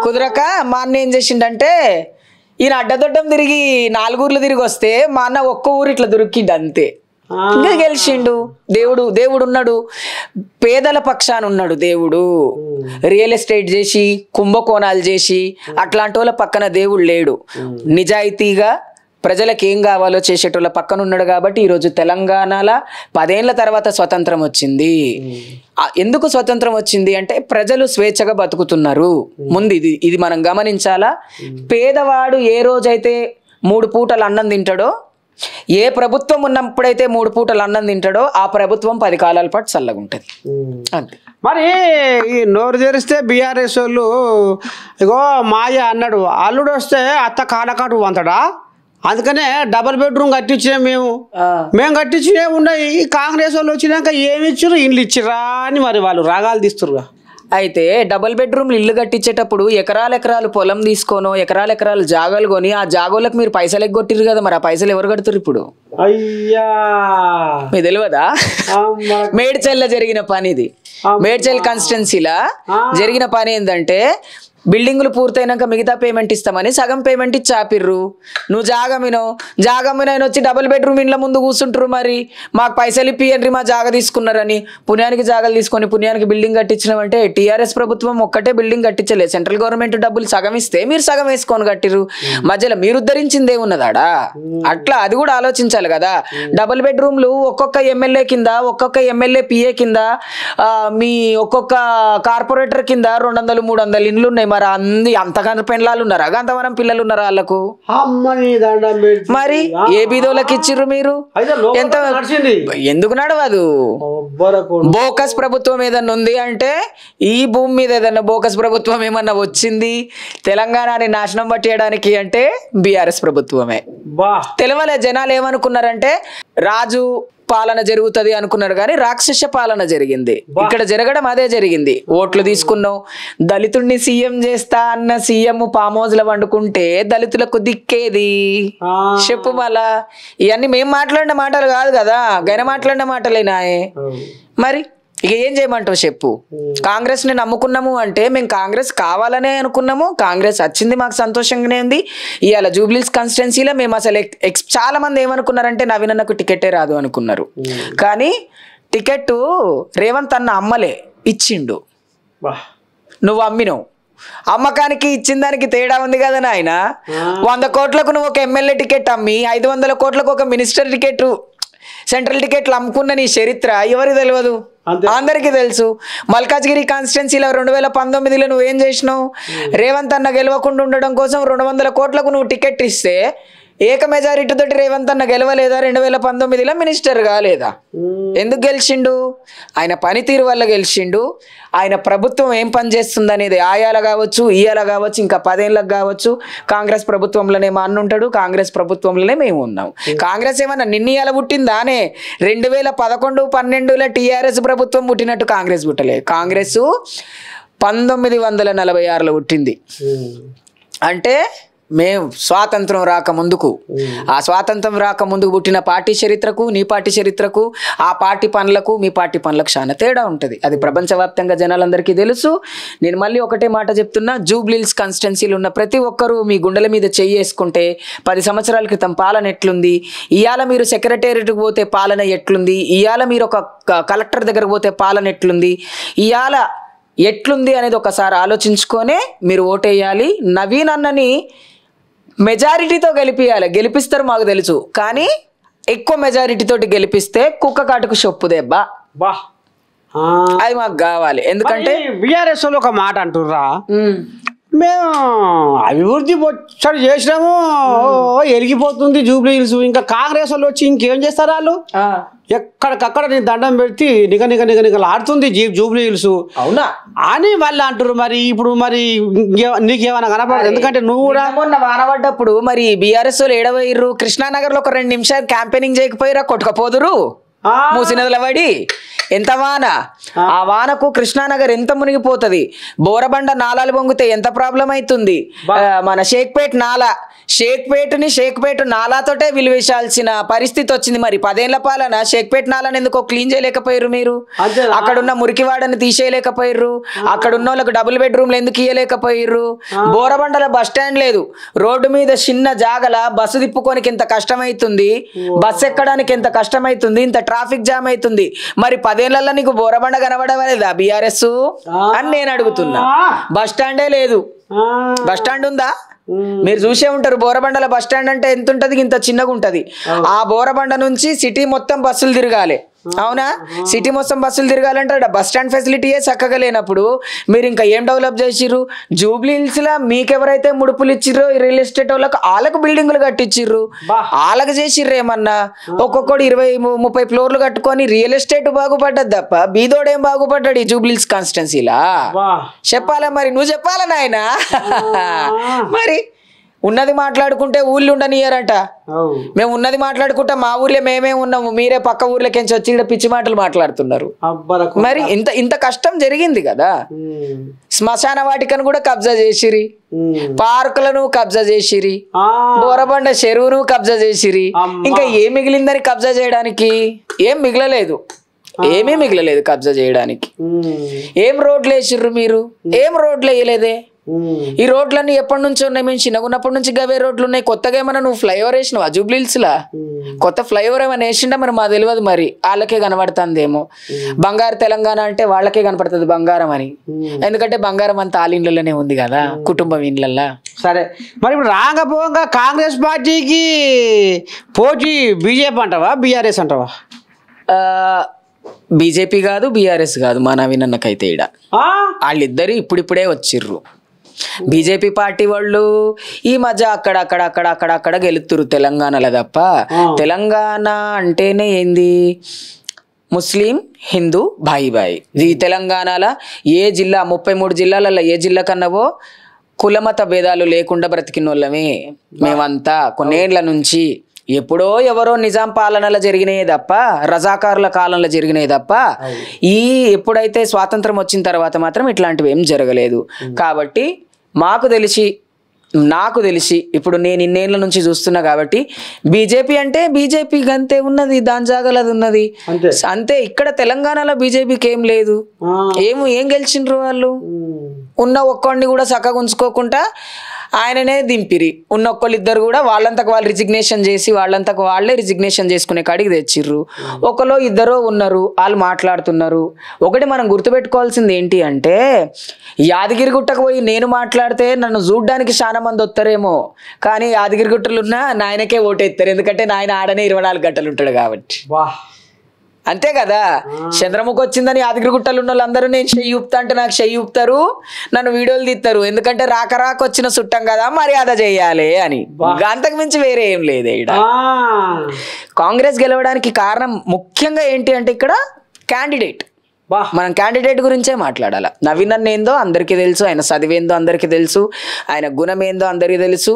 Speaker 2: కుదరక మా అన్న ఏం చేసిండంటే, ఈయన అడ్డదొడ్డం తిరిగి 4 ఊర్లు తిరిగి వస్తే మా అన్న ఒక్క ఊరు ఇట్లా దొరికిండు అంతే. ఇంకా గెలిచిండు. దేవుడు ఉన్నాడు, పేదల పక్షాన ఉన్నాడు దేవుడు. రియల్ ఎస్టేట్ చేసి కుంభకోణాలు చేసి అట్లాంటి వాళ్ళ పక్కన దేవుడు లేడు. నిజాయితీగా ప్రజలకు ఏం కావాలో చేసేటోళ్ళ పక్కన ఉన్నాడు. కాబట్టి ఈరోజు తెలంగాణలో 10 ఏళ్ల తర్వాత స్వతంత్రం వచ్చింది. ఎందుకు స్వతంత్రం వచ్చింది అంటే ప్రజలు స్వేచ్ఛగా బతుకుతున్నారు. ముందు ఇది మనం గమనించాలా. పేదవాడు ఏ రోజైతే 3 పూటలు అన్నం తింటాడో, ఏ ప్రభుత్వం ఉన్నప్పుడైతే 3 పూటలు అన్నం తింటాడో ఆ ప్రభుత్వం 10 కాలాల పాటు చల్లగా ఉంటుంది. అంతే.
Speaker 1: మరి ఈ నోరు తెరిస్తే బీఆర్ఎస్ వాళ్ళు ఇగో మాయ అన్నాడు, అల్లుడు వస్తే అత్త కాడకాటు వంతడా, అందుకనే డబుల్ బెడ్రూమ్ కట్టించినాం మేము కట్టించినే ఉన్నాయి. కాంగ్రెస్ వాళ్ళు వచ్చినాక ఏమి ఇచ్చారు, ఇండ్లు ఇచ్చిరా అని మరి వాళ్ళు రాగాలు తీస్తురుగా.
Speaker 2: అయితే డబుల్ బెడ్రూమ్లు ఇల్లు కట్టించేటప్పుడు ఎకరాలు పొలం తీసుకోనో ఎకరాలు జాగాలు కొని ఆ జాగోళ్ళకి మీరు పైసలు ఎగ్గొట్టిరు కదా. మరి ఆ పైసలు ఎవరు కడుతురు ఇప్పుడు?
Speaker 1: అయ్యా
Speaker 2: మీకు తెలియదా? మేడ్చల్లో జరిగిన పని ఇది. మేడ్చల్ కాన్స్టిట్యున్సీలా జరిగిన పని ఏంటంటే, బిల్డింగులు పూర్తయినాక మిగతా పేమెంట్ ఇస్తామని సగం పేమెంట్ ఇచ్చి ఆపిర్రు. నువ్వు జాగమినో వచ్చి డబుల్ బెడ్రూమ్ ఇండ్ల ముందు కూర్చుంటారు. మరి మాకు పైసలు ఇప్పియండ్రి, మా జాగ తీసుకున్నారని పుణ్యానికి జాగాలు తీసుకొని పుణ్యానికి బిల్డింగ్ కట్టించినామంటే టీఆర్ఎస్ ప్రభుత్వం ఒక్కటే బిల్డింగ్ కట్టించలేదు. సెంట్రల్ గవర్నమెంట్ డబ్బులు సగం ఇస్తే మీరు సగం వేసుకొని కట్టిరు. మధ్యలో మీరు ఉద్ధరించిందే ఉన్నదాడా? అట్లా అది కూడా ఆలోచించాలి కదా. డబుల్ బెడ్రూమ్లు ఒక్కొక్క ఎమ్మెల్యే కింద, ఒక్కొక్క ఎమ్మెల్యే పిఏ కింద, మీ ఒక్కొక్క కార్పొరేటర్ కింద 200-300 ఇండ్లు ఉన్నాయి. మరి అంతకన్నా పెళ్ళాలు ఉన్నారా? అంతమంది పిల్లలు ఉన్నారా వాళ్ళకు? మరి ఏ బీదోళ్ళకి ఇచ్చిర్రు మీరు? ఎంత ఎందుకు నడవదు? బోకస్ ప్రభుత్వం ఏదన్నా ఉంది అంటే, ఈ భూమి మీద ఏదన్నా బోకస్ ప్రభుత్వం ఏమన్నా వచ్చింది తెలంగాణని నాశనం పట్టేయడానికి అంటే బీఆర్ఎస్ ప్రభుత్వమే. తెలవలే జనాలు ఏమనుకున్నారంటే రాజు పాలన జరుగుతుంది అనుకున్నారు కానీ రాక్షస పాలన జరిగింది. ఇక్కడ జరగడం అదే జరిగింది. ఓట్లు తీసుకున్నావు, దళితుడిని సీఎం చేస్తా అన్న సీఎం ఫామ్ హౌస్ లో వండుకుంటే దళితులకు దిక్కేది చెప్పు. మళ్ళా ఇవన్నీ మేము మాట్లాడిన మాటలు కాదు కదా, గైన మాట్లాడిన మాటలేనాయే. మరి ఇక ఏం చేయమంటావు చెప్పు. కాంగ్రెస్ ని నమ్ముకున్నాము అంటే మేము కాంగ్రెస్ కావాలనే అనుకున్నాము, కాంగ్రెస్ వచ్చింది మాకు సంతోషంగానే ఉంది. ఇవాళ జూబ్లీస్ కాన్స్టిట్యున్సీలో మేము అసలు చాలా మంది ఏమనుకున్నారంటే నవీనన్నకు టికెటే రాదు అనుకున్నారు. కానీ టికెట్ రేవంత్ అన్న అమ్మలే, ఇచ్చిండు. నువ్వు అమ్మినవు. అమ్మకానికి ఇచ్చిన దానికి తేడా ఉంది కదా నాయన. 100 కోట్లకు నువ్వు ఒక ఎమ్మెల్యే టికెట్ అమ్మి 500 కోట్లకు ఒక మినిస్టర్ టికెట్, సెంట్రల్ టికెట్లు అమ్ముకున్న నీ చరిత్ర ఎవరికి తెలియదు? అందరికీ తెలుసు. మల్కాజ్గిరి కాన్స్టిట్యున్సీలో 2019లో నువ్వేం చేసినావు? రేవంత్ అన్న గెలవకుండా ఉండడం కోసం 200 కోట్లకు నువ్వు టికెట్ ఇస్తే ఏక మెజారిటీ తోటి రేవంత్ అన్న గెలవలేదా? 2019లో మినిస్టర్ కాలేదా? ఎందుకు గెలిచిండు? ఆయన పనితీరు వల్ల గెలిచిండు. ఆయన ప్రభుత్వం ఏం పని చేస్తుంది అనేది ఆయాల కావచ్చు, ఇయాల కావచ్చు, ఇంకా 10 ఏళ్ళకు కావచ్చు, కాంగ్రెస్ ప్రభుత్వంలోనే మా అన్న ఉంటాడు, కాంగ్రెస్ ప్రభుత్వంలోనే మేము ఉన్నాం. కాంగ్రెస్ ఏమన్నా నిన్నీయాల పుట్టిందానే? 2011-12లో టీఆర్ఎస్ ప్రభుత్వం పుట్టినట్టు కాంగ్రెస్ పుట్టలే. కాంగ్రెస్ 1946లో పుట్టింది. అంటే మేము స్వాతంత్రం రాకముందుకు, ఆ స్వాతంత్రం రాకముందుకు పుట్టిన పార్టీ చరిత్రకు, నీ పార్టీ చరిత్రకు, ఆ పార్టీ పనులకు, మీ పార్టీ పనులకు చాలా తేడా ఉంటుంది. అది ప్రపంచవ్యాప్తంగా జనాలందరికీ తెలుసు. నేను మళ్ళీ ఒకటే మాట చెప్తున్నా, జూబ్లీహిల్స్ కాన్స్టిట్యున్సీలో ఉన్న ప్రతి ఒక్కరూ మీ గుండెల మీద చెయ్యేసుకుంటే 10 సంవత్సరాల క్రితం పాలన ఎట్లుంది, ఇవాళ మీరు సెక్రటేరియట్కి పోతే పాలన ఎట్లుంది, ఇవాళ మీరు ఒక కలెక్టర్ దగ్గరకు పోతే పాలన ఎట్లుంది, ఇవాళ ఎట్లుంది అనేది ఒకసారి ఆలోచించుకొనే మీరు ఓటేయాలి. నవీన్ అన్నని మెజారిటీతో గెలిపియాలి. గెలిపిస్తారు మాకు తెలుసు, కానీ ఎక్కువ మెజారిటీతోటి గెలిపిస్తే కుక్క కాటుకు చొప్పు దెబ్బ. అది మాకు కావాలి. ఎందుకంటే
Speaker 1: బీఆర్ఎస్ వాళ్ళు ఒక మాట అంటుర్రా, మేము అభివృద్ధి వచ్చాడు చేసినాము, ఎరిగిపోతుంది జూబ్లీహిల్స్, ఇంకా కాంగ్రెస్ వాళ్ళు వచ్చి ఇంకేం చేస్తారు? వాళ్ళు ఎక్కడికక్కడ నేను దండం పెట్టి నిగ ఆడుతుంది జూబ్లీహిల్స్.
Speaker 2: అవునా
Speaker 1: అని వాళ్ళు అంటారు. మరి ఇప్పుడు మరి నీకేమైనా కనపడదు? ఎందుకంటే నువ్వు కూడా
Speaker 2: మొన్న వాన పడ్డప్పుడు మరి బీఆర్ఎస్ వాళ్ళు ఏడవయ్యారు. కృష్ణానగర్ లో ఒక 2 నిమిషాలు క్యాంపెయినింగ్ చేయకపోయిరా? కొట్టుకపోదురు మూసినదుల పడి. ఎంత వాన! ఆ వానకు కృష్ణానగర్ ఎంత మునిగిపోతుంది. బోరబండ నాలాలు పొంగితే ఎంత ప్రాబ్లం అవుతుంది. మన షేక్పేట్ నాలా, షేక్పేట్ నాలాతోటే విలువేశాల్సిన పరిస్థితి వచ్చింది. మరి 10 ఏళ్ల పాలన షేక్పేట్ నాలాని ఎందుకో క్లీన్ చేయలేకపోయారు మీరు? అక్కడున్న మురికివాడని తీసేయలేకపోయారు? అక్కడున్న వాళ్ళకి డబుల్ బెడ్రూమ్లు ఎందుకు ఇయ్యలేకపోయారు? బోరబండల బస్ స్టాండ్ లేదు. రోడ్డు మీద చిన్న జాగల బస్సు తిప్పుకోనికి ఎంత కష్టమవుతుంది, బస్సు ఎక్కడానికి ఎంత కష్టమవుతుంది, ఇంత ట్రాఫిక్ జామ్ అవుతుంది. మరి 10 ఏళ్లలో నీకు బోరబండ కనబడలేదా బీఆర్ఎస్ అని నేను అడుగుతున్నా. బస్ స్టాండే లేదు. బస్ స్టాండ్ ఉందా? మీరు చూసే ఉంటారు. బోరబండల బస్ స్టాండ్ అంటే ఎంత ఉంటది? ఇంత చిన్నగా ఉంటది. ఆ బోరబండ నుంచి సిటీ మొత్తం బస్సులు తిరగాలి. అవునా? సిటీ మొత్తం బస్సులు తిరగాలంటే బస్ స్టాండ్ ఫెసిలిటీయే చక్కగా లేనప్పుడు మీరు ఇంకా ఏం డెవలప్ చేసిర్రు? జూబ్లీహిల్స్ లా మీకెవరైతే ముడుపులు ఇచ్చిర్రో రియల్ ఎస్టేట్ వాళ్ళకు బిల్డింగులు కట్టించిర్రు, వాళ్ళకి చేసిర్రు ఏమన్నా? ఒక్కొక్కడు 20-30 ఫ్లోర్లు కట్టుకొని రియల్ ఎస్టేట్ బాగుపడ్డది తప్ప బీదోడేం బాగుపడ్డాడు ఈ జూబ్లీహిల్స్ కాన్స్టిట్యున్సీలా? చెప్పాలా మరి? నువ్వు చెప్పాలా నాయనా? మరి ఉన్నది మాట్లాడుకుంటే ఊళ్ళు ఉండనియరట. మేము ఉన్నది మాట్లాడుకుంటా మా ఊర్లో మేమే ఉన్నాము, మీరే పక్క ఊర్లోకించి వచ్చి ఇక్కడ పిచ్చి మాటలు మాట్లాడుతున్నారు. మరి ఇంత కష్టం జరిగింది కదా. శ్మశాన వాటికను కూడా కబ్జా చేసిరి, పార్కులను కబ్జా చేసిరి, బోరబండ చెరువును కబ్జా చేసిరి. ఇంకా ఏం మిగిలిందని కబ్జా చేయడానికి? ఏం మిగలలేదు, ఏమీ మిగలలేదు కబ్జా చేయడానికి. ఏం రోడ్లు వేసిర్రు మీరు? ఏం రోడ్లు వేయలేదే. ఈ రోడ్లన్నీ ఎప్పటి నుంచి ఉన్నాయి? మేము చిన్నగున్నప్పటి నుంచి గవే రోడ్లు ఉన్నాయి. కొత్తగా ఏమన్నా నువ్వు ఫ్లైఓవర్ వేసినావా జూబ్లీహిల్స్ లా? కొత్త ఫ్లైఓవర్ ఏమైనా వేసిండా మరి మా తెలియదు. మరి వాళ్ళకే కనబడుతుందేమో. బంగారు తెలంగాణ అంటే వాళ్ళకే కనపడుతుంది బంగారం అని. ఎందుకంటే బంగారం అంతా వాళ్ళ ఇండ్లలోనే ఉంది కదా, కుటుంబం ఇండ్లల్లా.
Speaker 1: సరే, మరి ఇప్పుడు రాకపోగా కాంగ్రెస్ పార్టీకి పోటీ బీజేపీ అంటావా బీఆర్ఎస్ అంటావా?
Speaker 2: బీజేపీ కాదు, బీఆర్ఎస్ కాదు. మా నవీనన్నకైతే ఈడ వాళ్ళిద్దరు ఇప్పుడిప్పుడే వచ్చిర్రు. బీజేపీ పార్టీ వాళ్ళు ఈ మధ్య అక్కడక్కడ గెలుతురు తెలంగాణలో తప్ప. తెలంగాణ అంటేనే ఏంది? ముస్లిం హిందూ బాయి. ఈ తెలంగాణలో ఏ జిల్లా 33 జిల్లాలలో ఏ జిల్లా కన్నావో కులమత భేదాలు లేకుండా బ్రతికిన వాళ్ళమే మేమంతా కొన్నేళ్ల నుంచి. ఎప్పుడో ఎవరో నిజాం పాలనలో జరిగినాయి తప్ప, రజాకారుల కాలంలో జరిగినాయి తప్ప, ఎప్పుడైతే స్వాతంత్రం వచ్చిన తర్వాత మాత్రం ఇట్లాంటివి ఏం జరగలేదు. కాబట్టి మాకు తెలిసి నాకు తెలిసి ఇప్పుడు నేను ఇన్నేళ్ల నుంచి చూస్తున్నా కాబట్టి బీజేపీ అంటే బీజేపీ అంతే ఉన్నది, దాని జాగాలో అది ఉన్నది అంతే. ఇక్కడ తెలంగాణలో బీజేపీకి ఏం లేదు, ఏం గెలిచిండ్రు వాళ్ళు? ఉన్న ఒక్కడిని కూడా చక్కగా ఉంచుకోకుండా ఆయననే దింపిరి. ఉన్న ఒక్కళ్ళిద్దరు కూడా వాళ్ళంతకు వాళ్ళు రిజిగ్నేషన్ చేసి వాళ్ళంతకు వాళ్ళే రిజిగ్నేషన్ చేసుకునే కాడికి తెచ్చిర్రు. ఒకలో ఇద్దరో ఉన్నారు, వాళ్ళు మాట్లాడుతున్నారు. ఒకటి మనం గుర్తుపెట్టుకోవాల్సింది ఏంటి అంటే, యాదగిరిగుట్టకు పోయి నేను మాట్లాడితే నన్ను చూడ్డానికి చాలా మంది వస్తారేమో, కానీ యాదగిరిగుట్టలు ఉన్న నాయనకే ఓటేస్తారు, ఎందుకంటే నాయన ఆడనే 24 గంటలు ఉంటాడు కాబట్టి. అంతే కదా. చంద్రముఖి వచ్చిందని యాదగిరిగుట్టలు ఉన్న వాళ్ళందరూ నేను చెయ్యి ఊపుతా అంటే నాకు చెయ్యి ఊపుతారు, నన్ను వీడియోలు తీస్తారు, ఎందుకంటే రాక వచ్చిన చుట్టం కదా, మర్యాద చేయాలి అని. అంతకు మించి వేరే ఏం లేదు. ఇక్కడ కాంగ్రెస్ గెలవడానికి కారణం ముఖ్యంగా ఏంటి అంటే ఇక్కడ క్యాండిడేట్. మనం క్యాండిడేట్ గురించే మాట్లాడాలి. నవీన్ అన్న ఏందో అందరికీ తెలుసు, ఆయన చదివేందో అందరికీ తెలుసు, ఆయన గుణం ఏందో అందరికీ తెలుసు,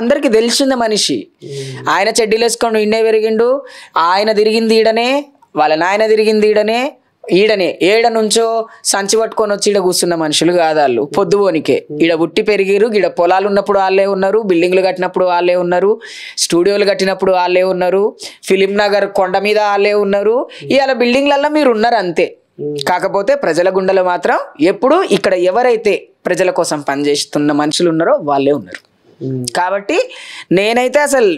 Speaker 2: అందరికి తెలిసిందే మనిషి. ఆయన చెడ్డీలు వేసుకొని ఇండే పెరిగిండు, ఆయన తిరిగింది ఈడనే, వాళ్ళ నాయన తిరిగింది ఈడనే ఏడ నుంచో సంచి పట్టుకొని వచ్చి ఈడ కూర్చున్న మనుషులు కాదు వాళ్ళు. పొద్దుపోనికే ఈడ పుట్టి పెరిగిరు, ఈడ పొలాలు ఉన్నప్పుడు వాళ్ళే ఉన్నారు, బిల్డింగ్లు కట్టినప్పుడు వాళ్ళే ఉన్నారు, స్టూడియోలు కట్టినప్పుడు వాళ్ళే ఉన్నారు, ఫిలిం నగర్ కొండ మీద వాళ్ళే ఉన్నారు. ఇవాళ బిల్డింగ్లలో మీరు ఉన్నారు అంతే. కాకపోతే ప్రజల గుండెలో మాత్రం ఎప్పుడు ఇక్కడ ఎవరైతే ప్రజల కోసం పనిచేస్తున్న మనుషులు ఉన్నారో వాళ్ళే ఉన్నారు. కాబట్టి నేనైతే అసలు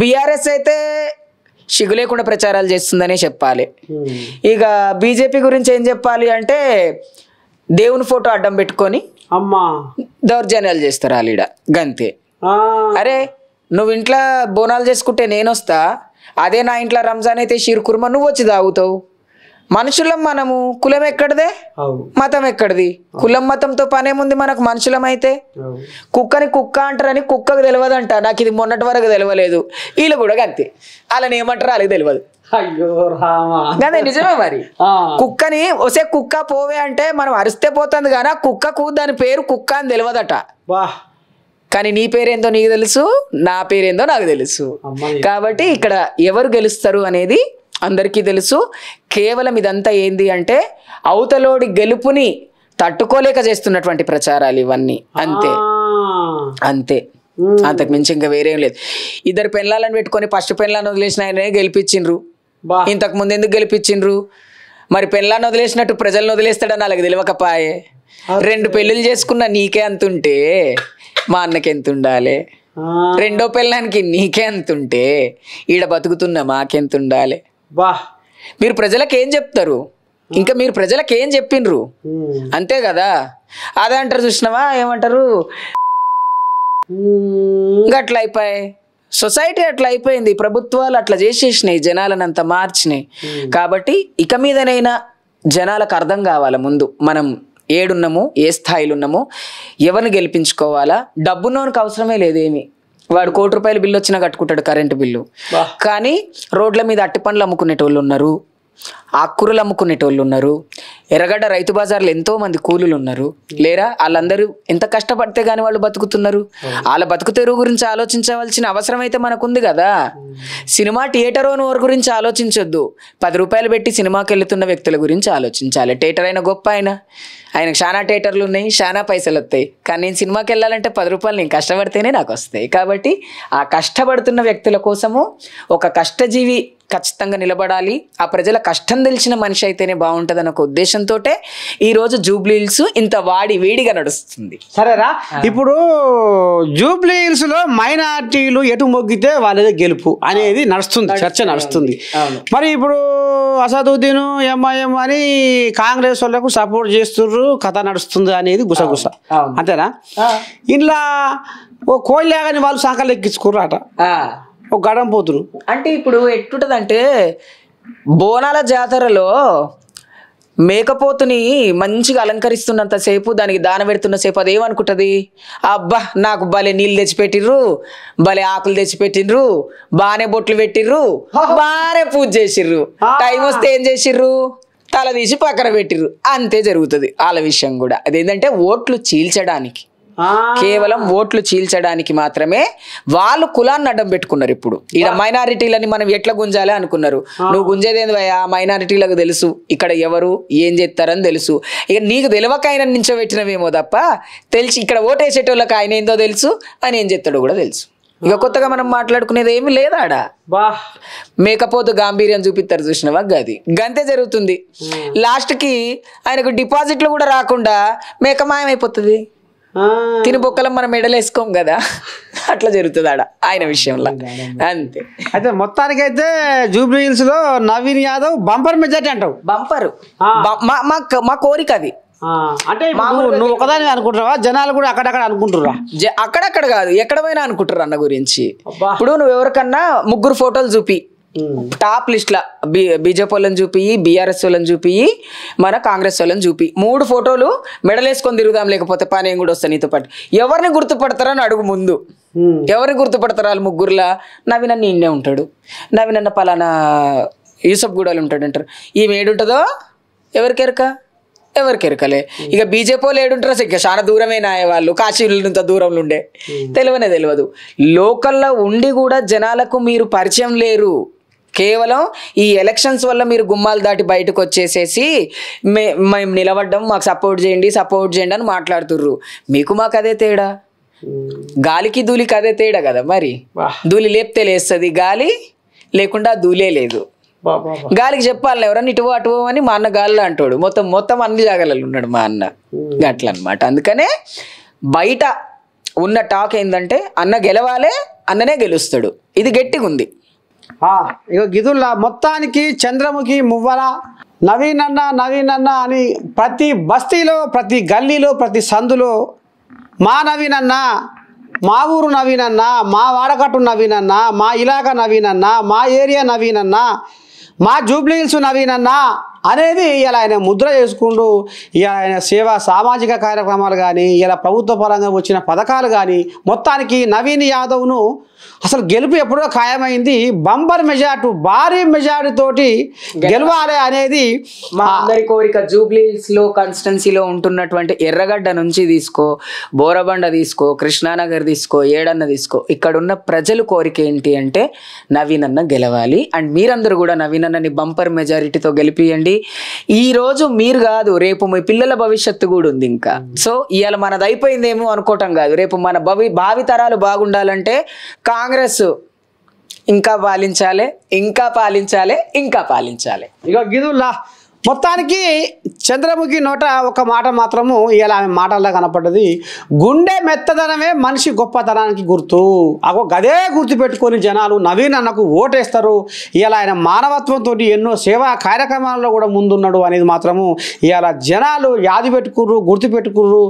Speaker 2: బీఆర్ఎస్ అయితే సిగ్గు లేకుండా ప్రచారాలు చేస్తుందనే చెప్పాలి. ఇక బీజేపీ గురించి ఏం చెప్పాలి అంటే, దేవుని ఫోటో అడ్డం పెట్టుకొని దౌర్జన్యాలు చేస్తారు వాళ్ళ గంతే. అరే నువ్వు ఇంట్లో బోనాలు చేసుకుంటే నేను వస్తా, అదే నా ఇంట్లో రంజాన్ అయితే షీర్ కుర్మా నువ్వు వచ్చి తాగుతావు. మనుషులం మనము, కులం ఎక్కడిదే, మతం ఎక్కడిది? కులం మతంతో పనేముంది మనకు? మనుషులం అయితే కుక్కని కుక్క అంటారని కుక్కకు తెలియదంట, నాకు ఇది మొన్నటి వరకు తెలియలేదు. వీళ్ళు కూడా అంతే, వాళ్ళని ఏమంటారో వాళ్ళకి తెలియదు. అదే నిజమే. మరి కుక్కని ఒసే కుక్క పోవే అంటే మనం అరిస్తే పోతుంది, కానీ కుక్కకు దాని పేరు కుక్క అని తెలియదట. కానీ నీ పేరేందో నీకు తెలుసు, నా పేరేందో నాకు తెలుసు. కాబట్టి ఇక్కడ ఎవరు గెలుస్తారు అనేది అందరికీ తెలుసు. కేవలం ఇదంతా ఏంది అంటే అవతలోడి గెలుపుని తట్టుకోలేక చేస్తున్నటువంటి ప్రచారాలు ఇవన్నీ, అంతే అంతే. అంతకు మించి ఇంకా వేరేం లేదు. ఇద్దరు పెళ్ళాలను పెట్టుకొని ఫస్ట్ పెళ్ళాన్ని వదిలేసిన ఆయనే గెలిపించిండ్రు. ఇంతకు ముందు ఎందుకు గెలిపించిండ్రు? మరి పెళ్ళాన్ని వదిలేసినట్టు ప్రజలను వదిలేస్తాడని అలాగ తెలియకపాయే. 2 పెళ్ళిళ్ళు చేసుకున్న నీకే అంతుంటే మా అన్నకి ఎంత ఉండాలి? రెండో పెళ్ళానికి నీకే అంతుంటే ఈడ బతుకుతున్న మాకెంత ఉండాలి? మీరు ప్రజలకు ఏం చెప్తారు? ఇంకా మీరు ప్రజలకు ఏం చెప్పిండ్రు? అంతే కదా. అదే అంటారు చూసినావా, ఏమంటారు, ఇంకా అట్లా అయిపోయాయి. సొసైటీ అట్లా అయిపోయింది, ప్రభుత్వాలు అట్లా చేసేసినాయి, జనాలను అంతా మార్చినాయి. కాబట్టి ఇక మీదనైనా జనాలకు అర్థం కావాలి ముందు మనం ఏడున్నాము, ఏ స్థాయిలో ఉన్నాము, ఎవరిని గెలిపించుకోవాలా. డబ్బున్నోనికి అవసరమే లేదేమి. వాడు ₹1 కోటి బిల్లు వచ్చినా కట్టుకుంటాడు కరెంటు బిల్లు. కానీ రోడ్ల మీద అట్టి పండ్లు అమ్ముకునేటోళ్ళు ఉన్నారు, ఆకుకూరలు అమ్ముకునేటోళ్ళు ఉన్నారు, ఎర్రగడ్డ రైతు బజార్లో ఎంతో మంది కూలీలు ఉన్నారు లేరా? వాళ్ళందరూ ఎంత కష్టపడితే గానీ వాళ్ళు బతుకుతున్నారు. వాళ్ళ బతుకు తెరువు గురించి ఆలోచించవలసిన అవసరం అయితే మనకుంది కదా. సినిమా థియేటర్ ఓన్ వారి గురించి ఆలోచించొద్దు, ₹10 పెట్టి సినిమాకి వెళ్తున్న వ్యక్తుల గురించి ఆలోచించాలి. థియేటర్ అయినా గొప్ప ఆయనకు చాలా థియేటర్లు ఉన్నాయి, చాలా పైసలు వస్తాయి. కానీ నేను సినిమాకి వెళ్ళాలంటే ₹10 నేను కష్టపడితేనే నాకు వస్తాయి. కాబట్టి ఆ కష్టపడుతున్న వ్యక్తుల కోసము ఒక కష్టజీవి ఖచ్చితంగా నిలబడాలి. ఆ ప్రజల కష్టం తెలిసిన మనిషి అయితేనే బాగుంటుంది అన్న ఒక ఉద్దేశంతో ఈరోజు జూబ్లీ హిల్స్ ఇంత వేడిగా నడుస్తుంది.
Speaker 1: సరేరా, ఇప్పుడు జూబ్లీ హిల్స్ లో మైనార్టీలు ఎటు మొగ్గితే వాళ్ళదే గెలుపు అనేది నడుస్తుంది, చర్చ నడుస్తుంది. మరి ఇప్పుడు అసదుద్దీన్ ఎంఐఎం అని కాంగ్రెస్ వాళ్ళకు సపోర్ట్ చేస్తున్నారు, కథ నడుస్తుంది అనేది గుసగుస, అంతేనా? ఇంట్లో ఓ కోళ్ళని వాళ్ళు సంకలు ఎక్కించుకుర్రాట, ఒక గడం పోతురు.
Speaker 2: అంటే ఇప్పుడు ఎట్టుంటదంటే బోనాల జాతరలో మేకపోతుని మంచిగా అలంకరిస్తున్నంత సేపు, దానికి దాన పెడుతున్న సేపు అదేమనుకుంటది, అబ్బా నాకు భలే నీళ్ళు తెచ్చిపెట్టిర్రు, భలే ఆకులు తెచ్చిపెట్టిర్రు, బాగానే బొట్లు పెట్టిర్రు, బాగానే పూజ చేసిర్రు. టైం వస్తే ఏం చేసిర్రు, తల తీసి పక్కన పెట్టిర్రు. అంతే జరుగుతుంది వాళ్ళ విషయం కూడా. అదేంటంటే ఓట్లు చీల్చడానికి, కేవలం ఓట్లు చీల్చడానికి మాత్రమే వాళ్ళు కులాన్ని అడ్డం పెట్టుకున్నారు. ఇప్పుడు ఇక్కడ మైనారిటీలని మనం ఎట్లా గుంజాలి అనుకున్నారు. నువ్వు గుంజేదేంది భయ, మైనారిటీలకు తెలుసు ఇక్కడ ఎవరు ఏం చేస్తారని తెలుసు. ఇక నీకు తెలియక ఆయన నించోబెట్టినవేమో తప్ప తెలిసి ఇక్కడ ఓటేసేటోళ్ళకి ఆయన ఏందో తెలుసు, ఆయన ఏం చేస్తాడో కూడా తెలుసు. ఇక కొత్తగా మనం మాట్లాడుకునేది ఏమి లేదాడా. మేకపోతు గాంభీర్యం చూపిస్తారు చూసినవా, గది గంతే జరుగుతుంది. లాస్ట్కి ఆయనకు డిపాజిట్లు కూడా రాకుండా మేక మాయమైపోతుంది. తిని బొక్కలం మనం మెడలేసుకోం కదా, అట్లా జరుగుతుంది ఆడ ఆయన విషయంలో అంతే.
Speaker 1: అయితే మొత్తానికైతే జూబ్లీ హిల్స్ లో నవీన్ యాదవ్ బంపర్ మెజార్టీ అంటావు.
Speaker 2: బంపరు మా కోరిక అది.
Speaker 1: అంటే నువ్వు ఒకదాని అనుకుంటున్నావా, జనాలు కూడా అక్కడక్కడ అనుకుంటుర్రా?
Speaker 2: అక్కడక్కడ కాదు, ఎక్కడ పోయినా అనుకుంటారు అన్న గురించి. ఇప్పుడు నువ్వు ఎవరికన్నా 3 ఫోటోలు చూపి టాప్ లిస్ట్ లా, బీజేపీ వాళ్ళని చూపి, బీఆర్ఎస్ వాళ్ళని చూపి, మన కాంగ్రెస్ వాళ్ళని చూపి 3 ఫోటోలు మెడలేసుకొని తిరుగుదాం, లేకపోతే పని ఏం కూడా వస్తా నీతో పాటు. ఎవరిని గుర్తుపడతారని అడుగు ముందు. ఎవరిని గుర్తుపడతారు వాళ్ళు 3గురిలా? నవీన్ అన్న ఇన్నే ఉంటాడు, నవీన్ అన్న పలానా యూసఫ్ గూడలు ఉంటాడు అంటారు. ఈమె ఏడుంటుందో ఎవరికి ఎరకలే. ఇక బీజేపీ వాళ్ళు ఏడుంటారో ఇక చాలా దూరమే నాయ వాళ్ళు, కాశీలంత దూరంలో ఉండే తెలియదు. లోకల్లో ఉండి కూడా జనాలకు మీరు పరిచయం లేరు. కేవలం ఈ ఎలక్షన్స్ వల్ల మీరు గుమ్మాలు దాటి బయటకు వచ్చేసేసి మేము నిలబడ్డం, మాకు సపోర్ట్ చేయండి అని మాట్లాడుతుర్రు. మీకు మాకు అదే తేడా, గాలికి ధూళికి అదే తేడా కదా. మరి ధూళి లేపితే లేస్తుంది, గాలి లేకుండా ధూళే లేదు. గాలికి చెప్పాలి ఎవరన్నా ఇటువో అటువో అని మా అన్న గాలిలో అంటాడు. మొత్తం అన్ని జాగాలలో ఉన్నాడు మా అన్న, అట్లా అనమాట. అందుకనే బయట ఉన్న టాక్ ఏంటంటే అన్న గెలవాలే, అన్ననే గెలుస్తాడు. ఇది గట్టిగా ఉంది.
Speaker 1: ఇక గిదుల్లా మొత్తానికి చంద్రముఖి మువ్వల నవీన్ అన్న అని ప్రతి బస్తీలో, ప్రతి గల్లీలో, ప్రతి సందులో మా నవీన్ అన్న, మా ఊరు నవీన్ అన్న, మా వాడకట్టు నవీన్ అన్న, మా ఇలాకా నవీన్ అన్న, మా ఏరియా నవీన్ అన్న, మా జూబ్లీ హిల్స్ నవీన్ అన్న అనేది ఇలా ఆయన ముద్ర చేసుకుంటూ ఇలా ఆయన సేవా సామాజిక కార్యక్రమాలు కానీ, ఇలా ప్రభుత్వ పరంగా వచ్చిన పథకాలు కానీ, మొత్తానికి నవీన్ యాదవ్ను అసలు గెలుపు ఎప్పుడో ఖాయమైంది. బంపర్ మెజార్టీ, భారీ మెజార్టీ తోటి గెలవాలి అనేది
Speaker 2: మా అందరి కోరిక. జూబ్లీ హిల్స్ లో కాన్స్టిట్యున్సీలో ఉంటున్నటువంటి ఎర్రగడ్డ నుంచి తీసుకో, బోరబండ తీసుకో, కృష్ణానగర్ తీసుకో, ఏడన్న తీసుకో, ఇక్కడ ఉన్న ప్రజలు కోరిక ఏంటి అంటే నవీన్ అన్న గెలవాలి. అండ్ మీరందరూ కూడా నవీన్ అన్నని బంపర్ మెజారిటీతో గెలిపియండి. ఈ రోజు మీరు కాదు, రేపు మీ పిల్లల భవిష్యత్తు కూడా ఉంది ఇంకా. సో ఇవాళ మనది అయిపోయిందేమో అనుకోవటం కాదు, రేపు మన భావి తరాలు బాగుండాలంటే కాంగ్రెస్ ఇంకా పాలించాలి.
Speaker 1: ఇక గిదుల్లా మొత్తానికి చంద్రముఖి నోట ఒక మాట మాత్రము ఇలా ఆమె మాటల్లో కనపడ్డది. గుండె మెత్తదనమే మనిషి గొప్పతనానికి గుర్తు. అగో గదే గుర్తు పెట్టుకొని జనాలు నవీన్ అన్నకు ఓటేస్తారు. ఇలా ఆయన మానవత్వంతో ఎన్నో సేవా కార్యక్రమాల్లో కూడా ముందున్నాడు అనేది మాత్రము ఇలా జనాలు యాది పెట్టుకుర్రు, గుర్తు పెట్టుకుర్రు.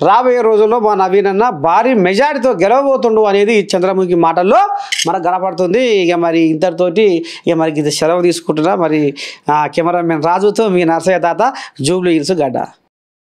Speaker 1: రాబోయే రోజుల్లో మా నవీన్ అన్న భారీ మెజారిటీతో గెలవబోతుండు అనేది చంద్రముఖి మాటల్లో మనకు కనపడుతుంది. ఇక మరి ఇంతటితోటి ఇక మరి ఇది సెలవు తీసుకుంటున్నా. మరి కెమెరామెన్ రాజుతో మీ నర్సయ్య తాత, జూబ్లీ హిల్స్ గడ్డ.